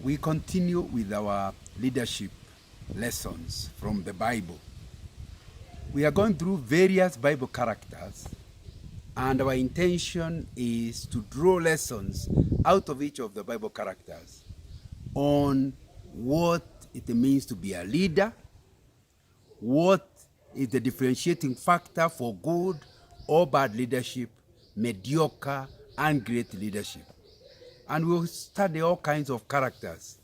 We continue with our leadership lessons from the Bible. We are going through various Bible characters, and our intention is to draw lessons out of each of the Bible characters on what it means to be a leader, what is the differentiating factor for good or bad leadership, mediocre and great leadership. And we'll study all kinds of characters.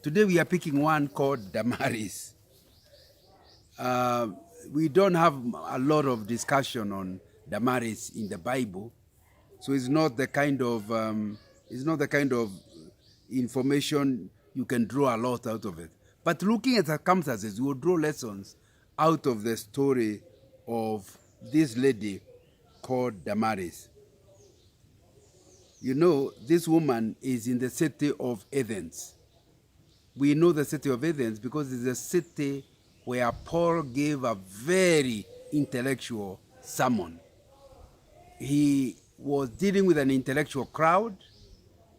Today we are picking one called Damaris. We don't have a lot of discussion on Damaris in the Bible, so it's not the kind of information you can draw a lot out of it. But looking at circumstances, we will draw lessons out of the story of this lady called Damaris. You know, this woman is in the city of Athens. We know the city of Athens because it's a city where Paul gave a very intellectual sermon. He was dealing with an intellectual crowd,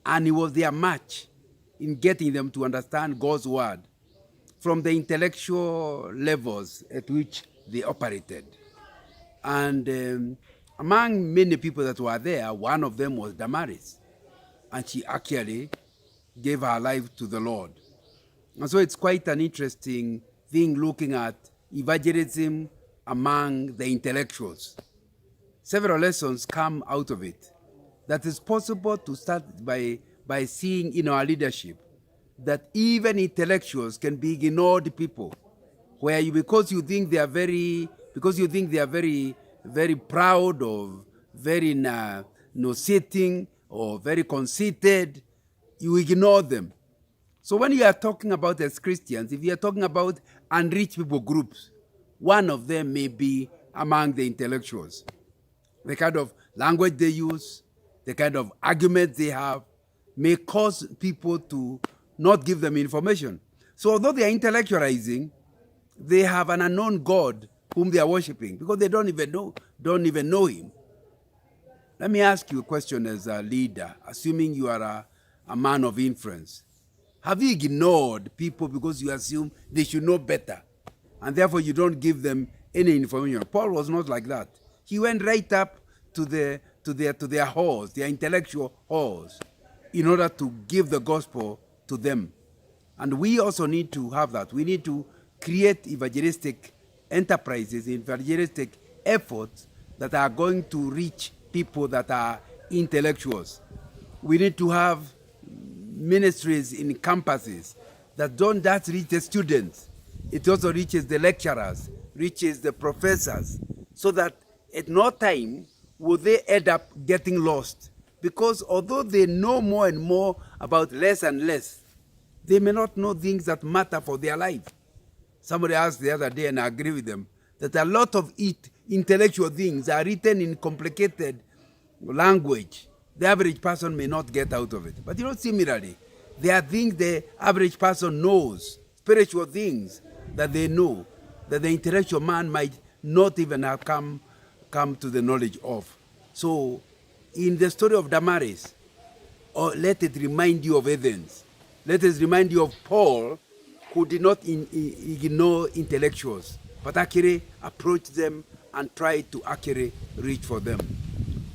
and he was their match in getting them to understand God's word from the intellectual levels at which they operated. And among many people that were there, one of them was Damaris, and she actually gave her life to the Lord. And so it's quite an interesting thing looking at evangelism among the intellectuals. Several lessons come out of it. That is possible to start by seeing in our leadership that even intellectuals can be ignored people, where because you think they are very proud or very nauseating or very conceited, you ignore them. So when you are talking about as Christians, if you are talking about unreached people groups, one of them may be among the intellectuals. The kind of language they use, the kind of arguments they have, may cause people to not give them information. So although they are intellectualizing, they have an unknown God whom they are worshiping because they don't even know him. Let me ask you a question as a leader, assuming you are a man of influence. Have you ignored people because you assume they should know better, and therefore you don't give them any information? Paul was not like that. He went right up to their halls, their intellectual halls, in order to give the gospel to them. And we also need to have that. We need to create evangelistic enterprises, evangelistic efforts that are going to reach people that are intellectuals. We need to have ministries in campuses that don't just reach the students. It also reaches the lecturers, reaches the professors, so that at no time will they end up getting lost. Because although they know more and more about less and less, they may not know things that matter for their life. Somebody asked the other day, and I agree with them, that a lot of intellectual things are written in complicated language. The average person may not get out of it. But similarly, there are things the average person knows, spiritual things that they know, that the intellectual man might not even have come to the knowledge of. So, in the story of Damaris, let it remind you of Athens. Let us remind you of Paul, who did not ignore intellectuals, but actually approached them and tried to actually reach for them.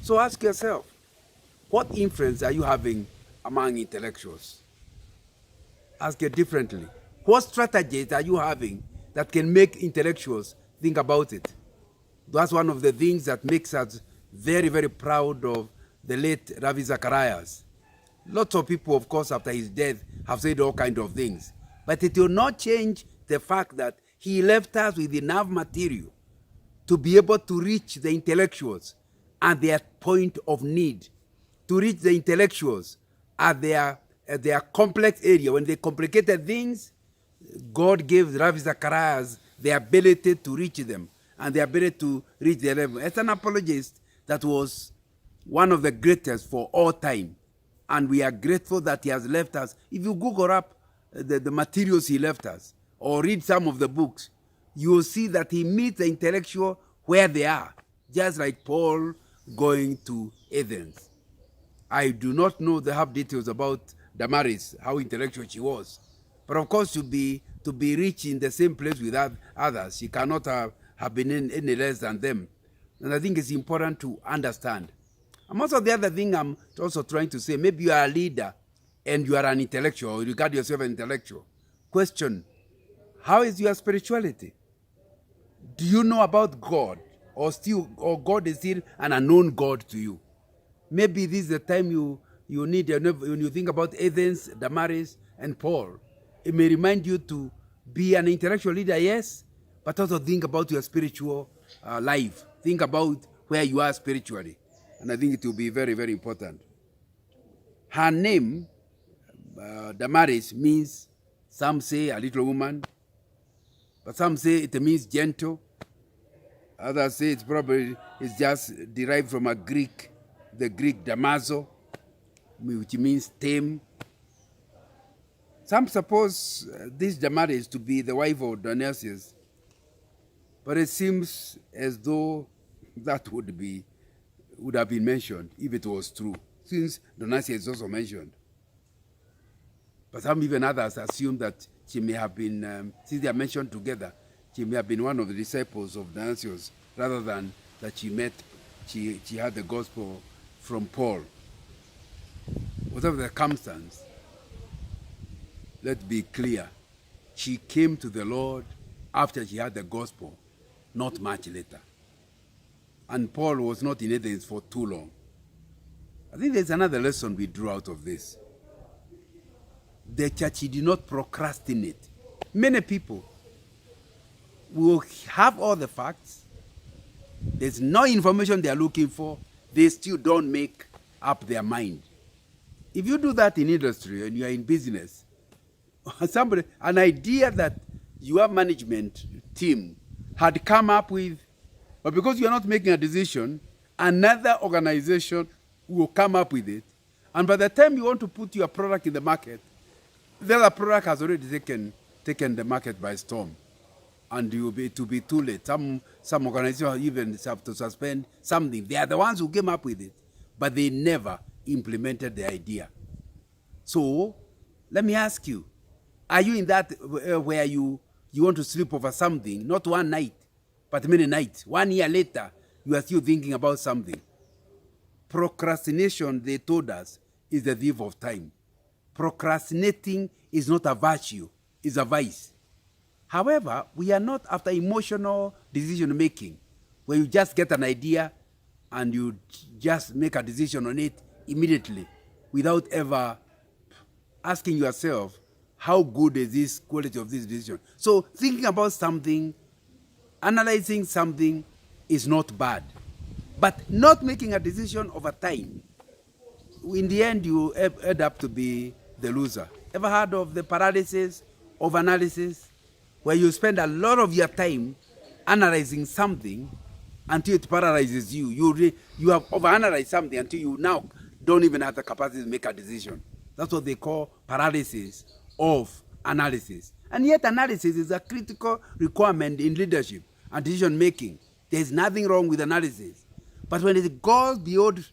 So ask yourself, what influence are you having among intellectuals? Ask it differently. What strategies are you having that can make intellectuals think about it? That's one of the things that makes us very, very proud of the late Ravi Zacharias. Lots of people, of course, after his death have said all kinds of things. But it will not change the fact that he left us with enough material to be able to reach the intellectuals at their point of need, to reach the intellectuals at their complex area. When they complicated things, God gave Ravi Zacharias the ability to reach them and the ability to reach their level. As an apologist, that was one of the greatest for all time. And we are grateful that he has left us. If you Google up the materials he left us, or read some of the books, you will see that he meets the intellectual where they are, just like Paul going to Athens. I do not know the half details about Damaris, how intellectual she was. But of course, to be rich in the same place with others, she cannot have been any less than them. And I think it's important to understand. And also the other thing I'm also trying to say, maybe you are a leader and you are an intellectual, or you regard yourself an intellectual. Question, how is your spirituality? Do you know about God? Or God is still an unknown God to you? Maybe this is the time you need, when you think about Athens, Damaris, and Paul, it may remind you to be an intellectual leader, yes, but also think about your spiritual life. Think about where you are spiritually. And I think it will be very, very important. Her name, Damaris, means, some say a little woman, but some say it means gentle. Others say it's just derived from the Greek Damaso, which means tame. Some suppose this Damaris to be the wife of Dionysius, but it seems as though that would have been mentioned if it was true, since Dionysius is also mentioned. But some even others assume that she may have been, since they are mentioned together, she may have been one of the disciples of Dionysius, rather than that she had the gospel from Paul. Whatever the circumstance, let's be clear. She came to the Lord after she had the gospel, not much later. And Paul was not in Athens for too long. I think there's another lesson we drew out of this. The church did not procrastinate. Many people will have all the facts. There's no information they are looking for. They still don't make up their mind. If you do that in industry and you are in business, an idea that your management team had come up with, but because you are not making a decision, another organization will come up with it. And by the time you want to put your product in the market, the other product has already taken the market by storm. And it will be too late. Some organizations even have to suspend something. They are the ones who came up with it, but they never implemented the idea. So, let me ask you, are you in that where you want to sleep over something, not one night, but many nights? 1 year later, you are still thinking about something. Procrastination, they told us, is the thief of time. Procrastinating is not a virtue, it's a vice. However, we are not after emotional decision making, where you just get an idea and you just make a decision on it immediately without ever asking yourself, how good is this quality of this decision? So thinking about something, analyzing something is not bad, but not making a decision over time. In the end, you end up to be the loser. Ever heard of the paralysis of analysis? Where you spend a lot of your time analyzing something until it paralyzes you. You have overanalyzed something until you now don't even have the capacity to make a decision. That's what they call paralysis of analysis. And yet analysis is a critical requirement in leadership and decision making. There's nothing wrong with analysis. But when it goes beyond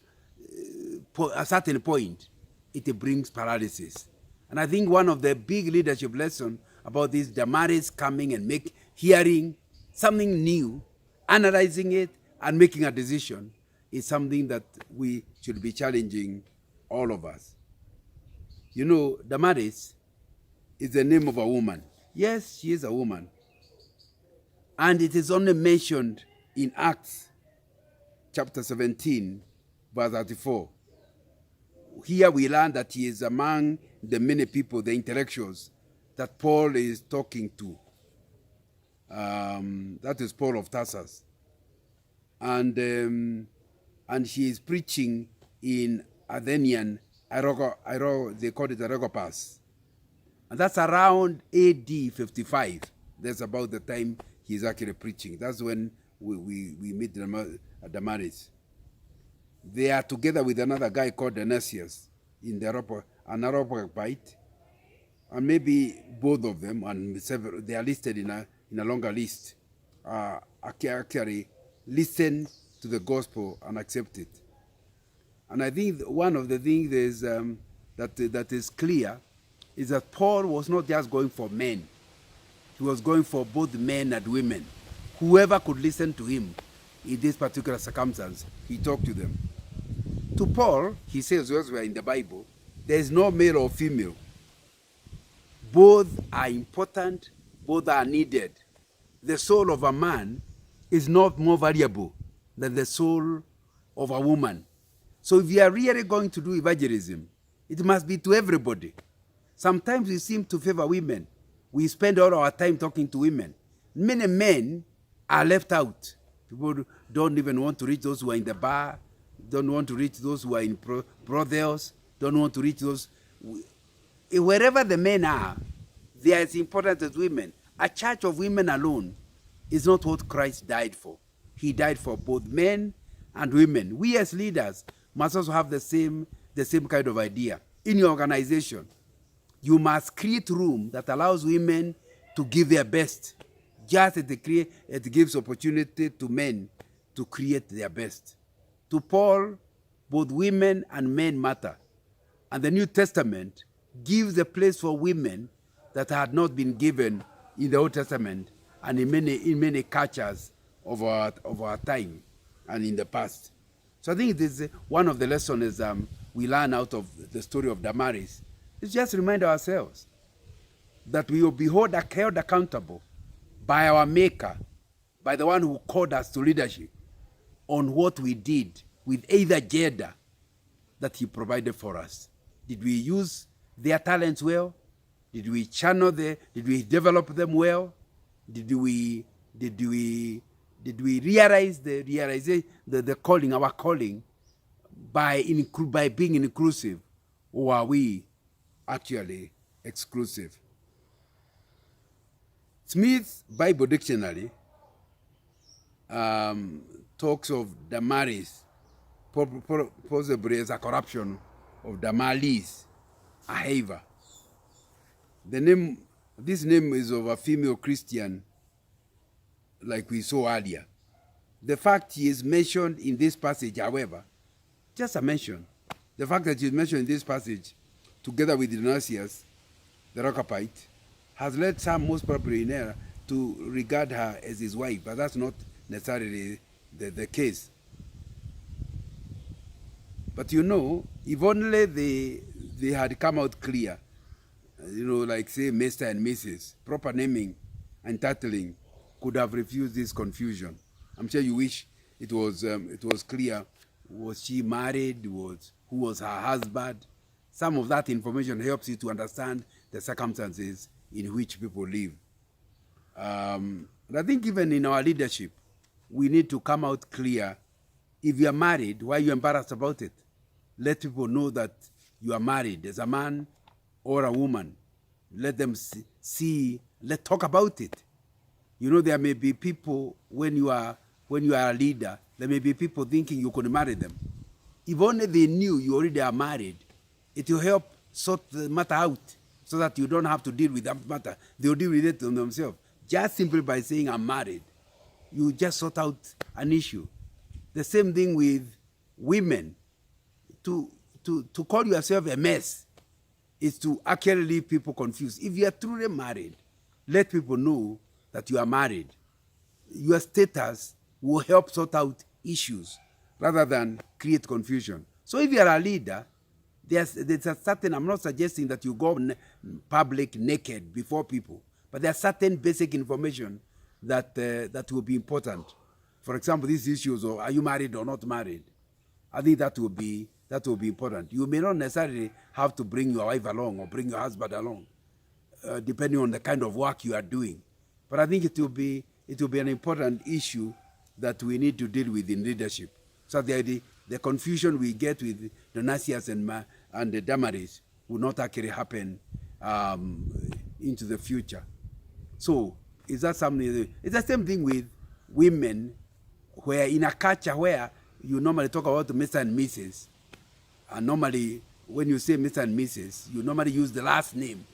a certain point, it brings paralysis. And I think one of the big leadership lessons about this Damaris coming and hearing something new, analyzing it, and making a decision is something that we should be challenging all of us. You know, Damaris is the name of a woman. Yes, she is a woman. And it is only mentioned in Acts chapter 17, verse 34. Here we learn that he is among the many people, the intellectuals, that Paul is talking to. That is Paul of Tarsus. And he is preaching in Athenian, they call it Areopagus. And that's around AD 55. That's about the time he's actually preaching. That's when we meet Damaris. They are together with another guy called Dionysius in an Areopagite. And maybe both of them, and several, they are listed in a longer list, actually listen to the gospel and accept it. And I think one of the things is that is clear is that Paul was not just going for men. He was going for both men and women. Whoever could listen to him in this particular circumstance, he talked to them. To Paul, he says elsewhere in the Bible, there is no male or female. Both are important, both are needed. The soul of a man is not more valuable than the soul of a woman. So if you are really going to do evangelism, it must be to everybody. Sometimes we seem to favor women. We spend all our time talking to women. Many men are left out. People don't even want to reach those who are in the bar, don't want to reach those who are in brothels, don't want to reach those. Wherever the men are, they are as important as women. A church of women alone is not what Christ died for. He died for both men and women. We as leaders must also have the same kind of idea. In your organization, you must create room that allows women to give their best, just as it gives opportunity to men to create their best. To Paul, both women and men matter. And the New Testament gives a place for women that had not been given in the Old Testament and in many cultures of our time and in the past. So I think this is one of the lessons we learn out of the story of Damaris. It's just remind ourselves that we will be held accountable by our Maker, by the one who called us to leadership, on what we did with either gender that he provided for us. Did we use their talents well? Did we channel did we develop them well? Did we realize the calling, our calling, by being inclusive, or are we actually exclusive? Smith's Bible Dictionary talks of Damaris possibly as a corruption of Damaris, a haver. This name is of a female Christian, like we saw earlier. The fact he is mentioned in this passage, however, just a mention, the fact that he is mentioned in this passage, together with Damaris, the Rockapite, has led some, most probably in error, to regard her as his wife, but that's not necessarily the case. But you know, if only they had come out clear, like say Mr. and Mrs., proper naming and titling could have refused this confusion. I'm sure you wish it was clear. Was she married? Who was her husband? Some of that information helps you to understand the circumstances in which people live. But I think even in our leadership, we need to come out clear. If you are married, why are you embarrassed about it? Let people know that you are married as a man or a woman. Let them see, let's talk about it. There may be people, when you are a leader, there may be people thinking you could marry them. If only they knew you already are married, it will help sort the matter out so that you don't have to deal with that matter. They will deal with it themselves. Just simply by saying I'm married, you just sort out an issue. The same thing with women. To call yourself a mess is to actually leave people confused. If you are truly married, let people know that you are married. Your status will help sort out issues rather than create confusion. So if you are a leader, there's a certain, I'm not suggesting that you go public naked before people, but there's certain basic information that will be important. For example, these issues of are you married or not married? I think that will be important. You may not necessarily have to bring your wife along or bring your husband along, depending on the kind of work you are doing. But I think it will be an important issue that we need to deal with in leadership. So the confusion we get with Damaris and the Damaris will not actually happen into the future. So is that something? It's the same thing with women, where in a culture where you normally talk about Mr. and Mrs., and normally when you say Mr. and Mrs., you normally use the last name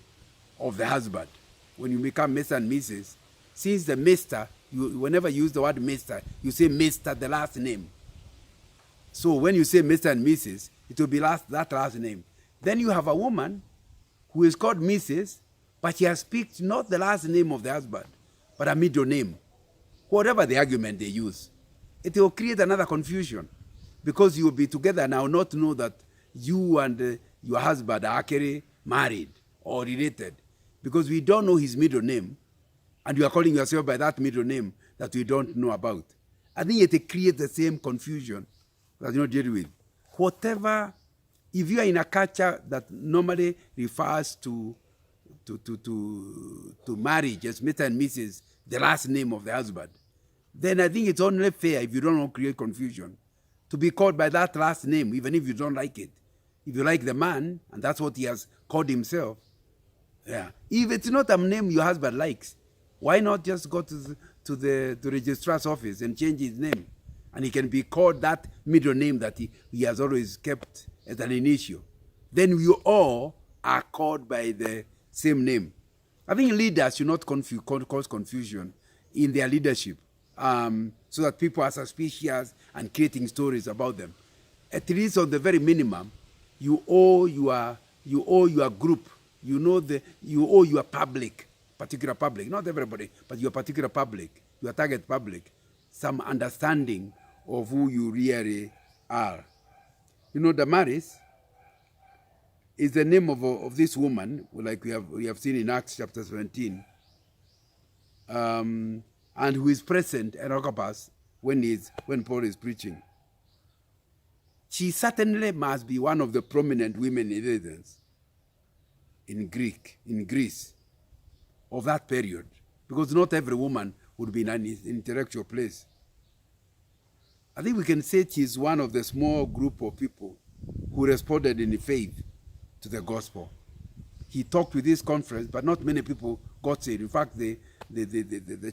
of the husband. When you become Mr. and Mrs., since the Mr., whenever you use the word Mr., you say Mr., the last name. So when you say Mr. and Mrs., it will be that last name. Then you have a woman who is called Mrs., but she has picked not the last name of the husband, but a middle name. Whatever the argument they use, it will create another confusion, because you will be together and I will not know that you and your husband are actually married or related, because we don't know his middle name, and you are calling yourself by that middle name that we don't know about. I think it creates the same confusion that you don't deal with. Whatever, if you are in a culture that normally refers to marriage as Mr. and Mrs., the last name of the husband, then I think it's only fair, if you don't want to create confusion, to be called by that last name, even if you don't like it. If you like the man, and that's what he has called himself, yeah. If it's not a name your husband likes, why not just go to the registrar's office and change his name? And he can be called that middle name that he has always kept as an initial. Then we all are called by the same name. I think leaders should not cause confusion in their leadership, so that people are suspicious and creating stories about them. At least on the very minimum, you owe your group, you owe your particular public, not everybody, but your particular public, your target public, some understanding of who you really are. Damaris is the name of this woman, like we have seen in Acts chapter 17, and who is present at Archippus when Paul is preaching. She certainly must be one of the prominent women in Athens, in Greece, of that period, because not every woman would be in an intellectual place. I think we can say she's one of the small group of people who responded in faith to the gospel. He talked with this conference, but not many people got saved. In fact, the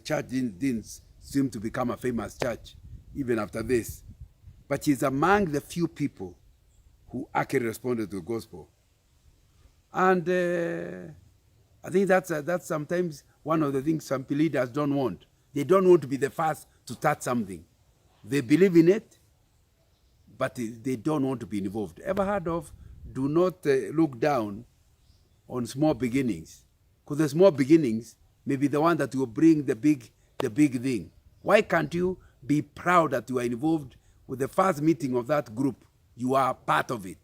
church didn't seem to become a famous church even after this. But she's among the few people who actually responded to the gospel. And I think that's sometimes one of the things some leaders don't want. They don't want to be the first to start something. They believe in it, but they don't want to be involved. Ever heard of do not look down on small beginnings? Because the small beginnings may be the one that will bring the big thing. Why can't you be proud that you are involved with the first meeting of that group? You are part of it.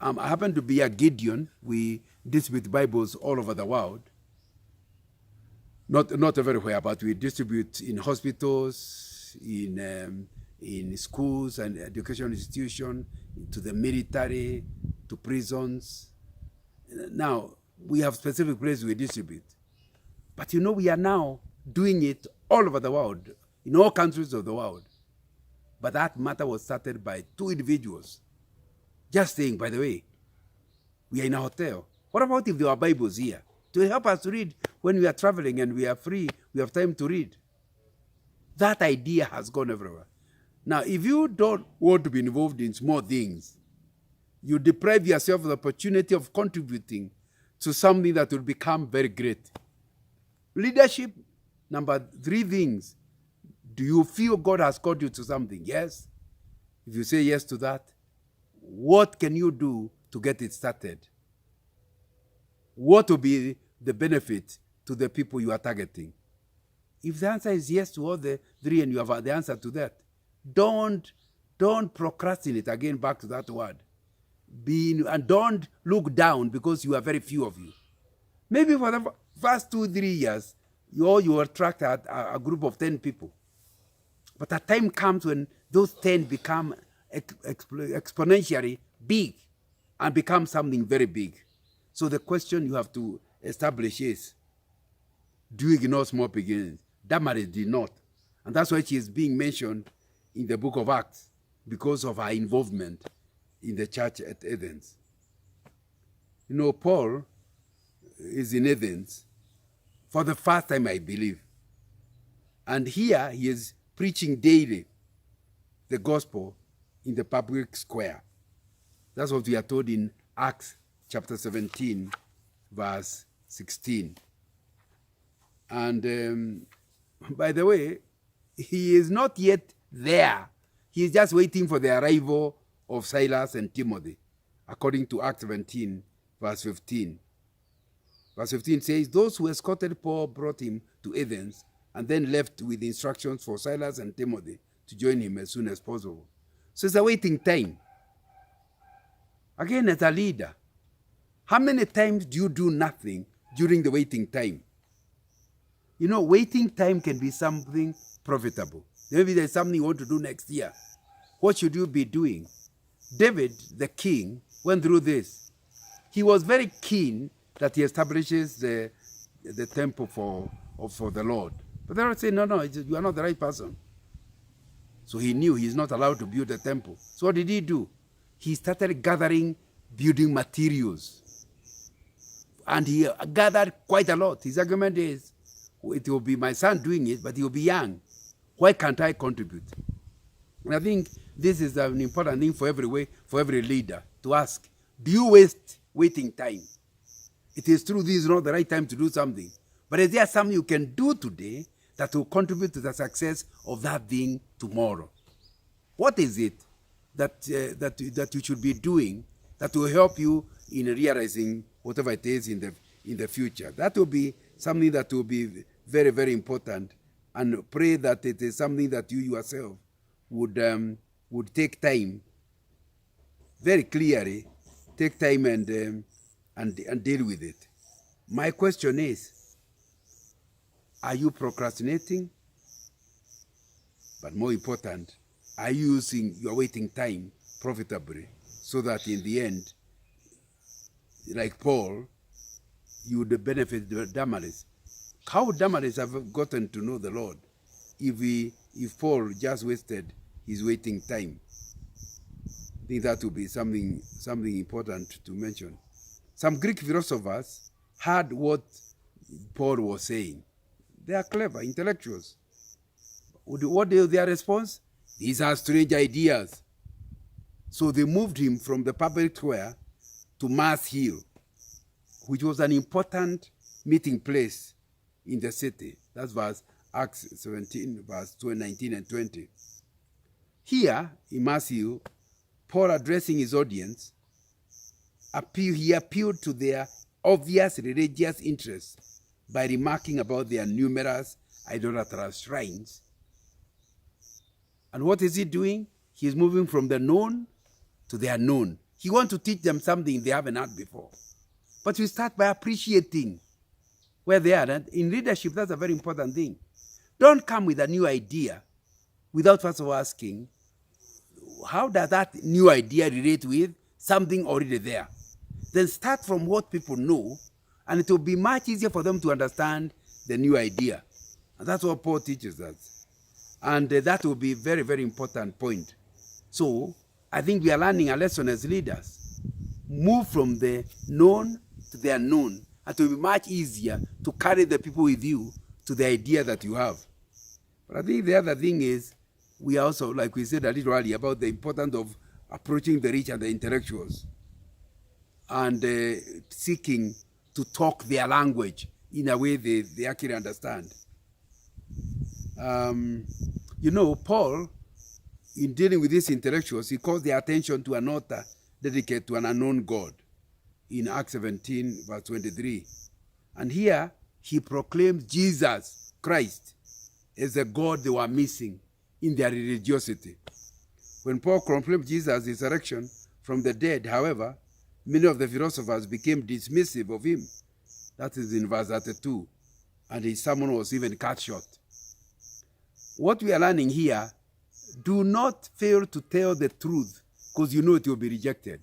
I happen to be a Gideon. We distribute Bibles all over the world. Not everywhere, but we distribute in hospitals, in schools and educational institutions, to the military, to prisons. Now, we have specific places we distribute. But we are now doing it all over the world, in all countries of the world. But that matter was started by two individuals. Just saying, by the way, we are in a hotel. What about if there are Bibles here to help us to read when we are traveling and we are free, we have time to read? That idea has gone everywhere. Now, if you don't want to be involved in small things, you deprive yourself of the opportunity of contributing to something that will become very great. Leadership, number 3 things. Do you feel God has called you to something? Yes. If you say yes to that, what can you do to get it started? What will be the benefit to the people you are targeting? If the answer is yes to all the 3 and you have the answer to that, don't procrastinate. Again, back to that word. And don't look down because you are very few of you. Maybe for the first 2-3 years, you attract a group of 10 people. But a time comes when those 10 become exponentially big and become something very big. So the question you have to establish is, do you ignore small beginnings? Damaris did not. And that's why she is being mentioned in the book of Acts, because of her involvement in the church at Athens. Paul is in Athens for the first time, I believe. And here he is preaching daily the gospel in the public square. That's what we are told in Acts chapter 17, verse 16. And by the way, he is not yet there. He is just waiting for the arrival of Silas and Timothy. according to Acts 17, verse 15. Verse 15 says, those who escorted Paul brought him to Athens and then left with instructions for Silas and Timothy to join him as soon as possible. So it's a waiting time. Again, as a leader, how many times do you do nothing during the waiting time? You know, waiting time can be something profitable. Maybe there's something you want to do next year. What should you be doing? David, the king, went through this. He was very keen that he establishes the temple for the Lord. But the Lord said, no, you are not the right person. So he knew he's not allowed to build a temple. So what did he do? He started gathering building materials. And he gathered quite a lot. His argument is, it will be my son doing it, but he will be young. Why can't I contribute? And I think this is an important thing for every leader to ask. Do you waste waiting time? It is true this is not the right time to do something. But is there something you can do today that will contribute to the success of that thing tomorrow? What is it that you should be doing that will help you in realizing whatever it is in the future? That will be something that will be very, very important. And pray that it is something that you yourself would take time, very clearly, take time and deal with it. My question is, are you procrastinating? But more important, are you using your waiting time profitably so that in the end, like Paul, you would benefit Damaris? How would Damaris have gotten to know the Lord if Paul just wasted his waiting time? I think that would be something important to mention. Some Greek philosophers heard what Paul was saying. They are clever, intellectuals. What is their response? These are strange ideas. So they moved him from the public square to Mars Hill, which was an important meeting place in the city. That's verse Acts 17, verse 19 and 20. Here, in Mars Hill, Paul, addressing his audience, he appealed to their obvious religious interests by remarking about their numerous idolatrous shrines. And what is he doing? He's moving from the known to the unknown. He wants to teach them something they haven't heard before. But we start by appreciating where they are. And in leadership, that's a very important thing. Don't come with a new idea without first of all asking, how does that new idea relate with something already there? Then start from what people know, and it will be much easier for them to understand the new idea. And that's what Paul teaches us. And that will be a very, very important point. So I think we are learning a lesson as leaders. Move from the known to the unknown. And it will be much easier to carry the people with you to the idea that you have. But I think the other thing is, we also, like we said a little earlier, about the importance of approaching the rich and the intellectuals and seeking to talk their language in a way they actually understand. Paul, in dealing with these intellectuals, he calls their attention to an altar dedicated to an unknown God in Acts 17, verse 23. And here, he proclaims Jesus Christ as the God they were missing in their religiosity. When Paul proclaimed Jesus' resurrection from the dead, however, many of the philosophers became dismissive of him. That is in verse 32. And his sermon was even cut short. What we are learning here, do not fail to tell the truth because you know it will be rejected.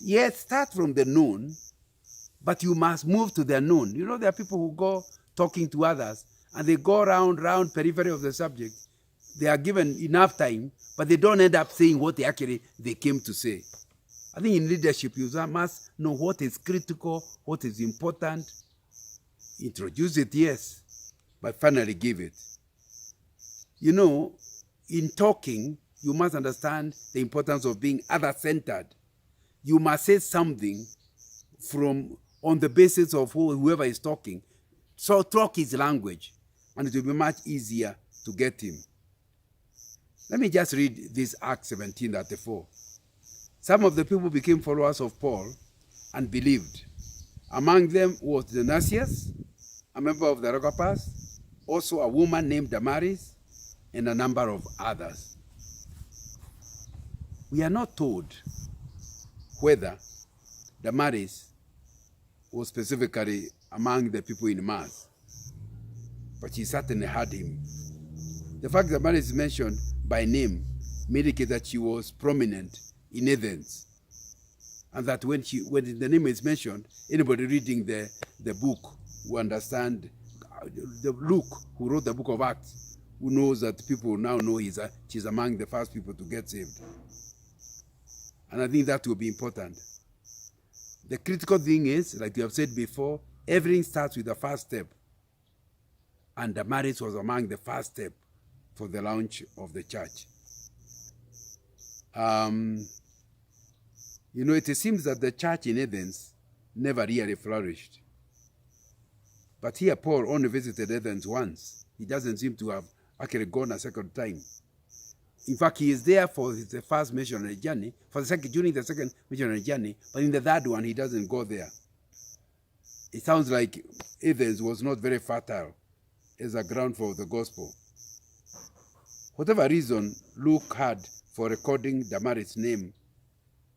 Yes, start from the known, but you must move to the unknown. You know, there are people who go talking to others and they go round periphery of the subject. They are given enough time, but they don't end up saying what they came to say. I think in leadership, you must know what is critical, what is important. Introduce it, yes, but finally give it. You know, in talking, you must understand the importance of being other-centered. You must say something on the basis of whoever is talking. So talk his language, and it will be much easier to get him. Let me just read this Acts 17:34. Some of the people became followers of Paul and believed. Among them was Damaris, a member of the Agapas, also a woman named Damaris, and a number of others. We are not told whether Damaris was specifically among the people in Mars, but she certainly had him. The fact that Damaris is mentioned by name indicates that she was prominent in Athens, and that when the name is mentioned, anybody reading the book will understand. Luke, who wrote the book of Acts, who knows that people now know she's among the first people to get saved. And I think that will be important. The critical thing is, like you have said before, everything starts with the first step. And Damaris was among the first step for the launch of the church. It seems that the church in Athens never really flourished. But here Paul only visited Athens once. He doesn't seem to have actually gone a second time. In fact, he is there for the first missionary journey, during the second missionary journey, but in the third one, he doesn't go there. It sounds like Athens was not very fertile as a ground for the gospel. Whatever reason Luke had for recording Damaris' name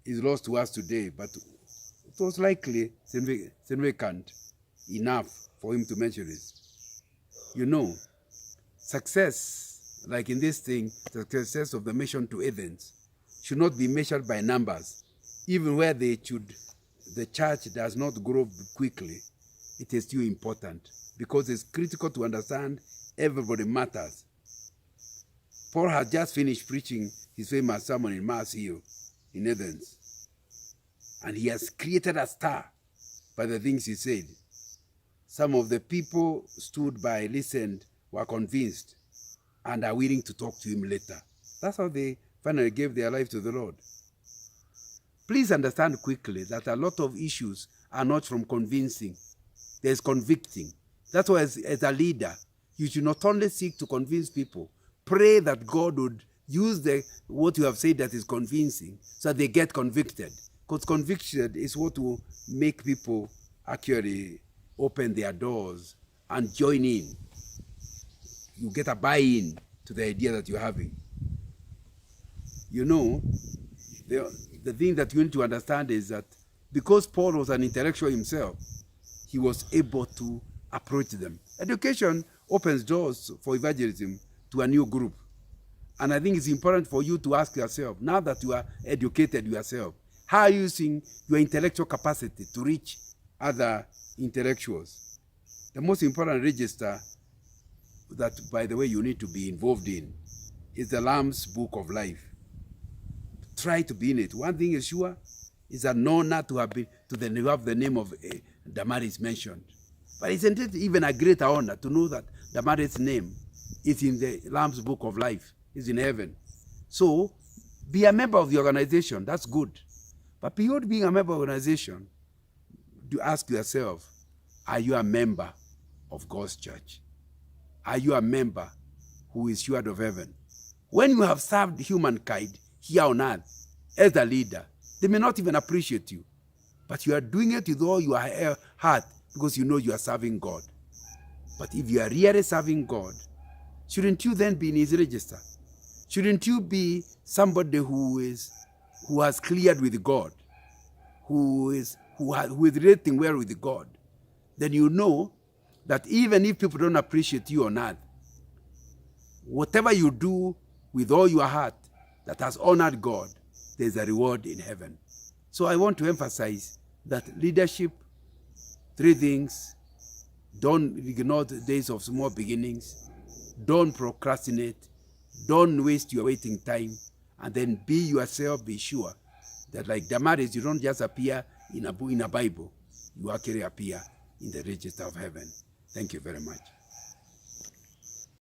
is lost to us today, but it was likely significant enough for him to mention it. Success, like in this thing, the success of the mission to Athens should not be measured by numbers. Even where the church does not grow quickly, it is still important because it's critical to understand everybody matters. Paul had just finished preaching his famous sermon in Mars Hill in Athens, and he has created a star by the things he said. Some of the people stood by, listened, were convinced, and are willing to talk to him later. That's how they finally gave their life to the Lord. Please understand quickly that a lot of issues are not from convincing. There's convicting. That's why as a leader, you should not only seek to convince people, pray that God would use what you have said that is convincing so that they get convicted. Because conviction is what will make people actually open their doors and join in. You get a buy-in to the idea that you're having. The thing that you need to understand is that because Paul was an intellectual himself, he was able to approach them. Education opens doors for evangelism to a new group. And I think it's important for you to ask yourself, now that you are educated yourself, how are you using your intellectual capacity to reach other intellectuals? The most important register that, by the way, you need to be involved in is the Lamb's Book of Life. Try to be in it. One thing is sure, is an honor to have the name of Damaris mentioned. But isn't it even a greater honor to know that Damaris' name is in the Lamb's Book of Life, is in heaven? So, be a member of the organization. That's good. But beyond being a member of the organization, do ask yourself, are you a member of God's church? Are you a member who is assured of heaven? When you have served humankind here on earth as a leader, they may not even appreciate you. But you are doing it with all your heart because you know you are serving God. But if you are really serving God, shouldn't you then be in his register? Shouldn't you be somebody who has cleared with God, who is relating well with God? Then you know that even if people don't appreciate you on earth, whatever you do with all your heart that has honored God, there's a reward in heaven. So I want to emphasize that leadership, three things: don't ignore the days of small beginnings, don't procrastinate, don't waste your waiting time, and then be yourself. Be sure that, like Damaris, you don't just appear in a Bible, you actually appear in the register of heaven. Thank you very much.